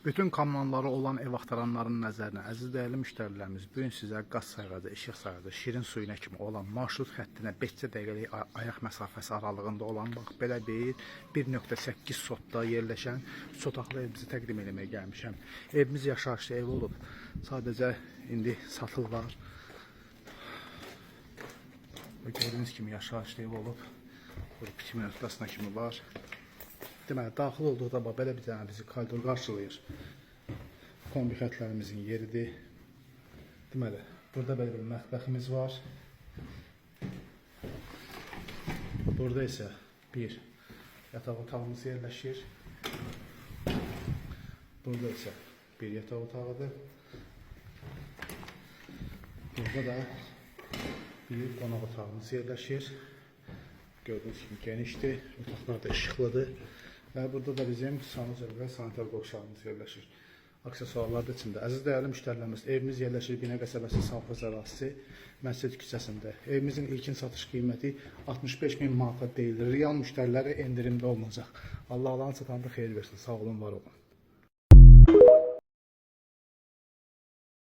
Bütün kommunalları olan ev axtaranların nəzərinə, əziz dəyərli müştərilərimiz, bu gün sizə qaz sayğacı, işıq sayğacı, şirin suyuna kimi olan marşrut xəttinə 5 dəqiqəlik ayaq məsafəsi aralığında olan, bax, belə bir 1.8 sotda yerləşən sotaqlı evimizi təqdim etməyə gəlmişəm. Evimiz yaşayışlı ev olub, sadəcə indi satırlar. Gördüyünüz kimi yaşayışlı ev olub, burada bitim nöqtəsinə kimi var. Deməli, daxil olduqda belə bir dənə bizi koridor qarşılayır. Kombi xətlərimizin yeridir. Deməli, burada belə bir mətbəximiz var. Burada isə bir yataq otağımız yerləşir. Burada isə bir yataq otağıdır. Burada da bir qonaq otağımız yerləşir. Gördüyünüz kimi genişdir, otaqlar da işıqlıdır. Və burada da bizim sanitär və sanitar qovşağımız yerləşir. Aksesuarlar da içində. Əziz dəyərli müştərilərimiz, evimiz yerləşir Binə qəsəbəsi Savxoz ərazisi Məscid küçəsində. Evimizin ilkin satış qiyməti 65.000 manata deyilir. Real müştərilərə endirimdə olunacaq. Allah Allah'ın satanda xeyir versin. Sağ olun, var olun.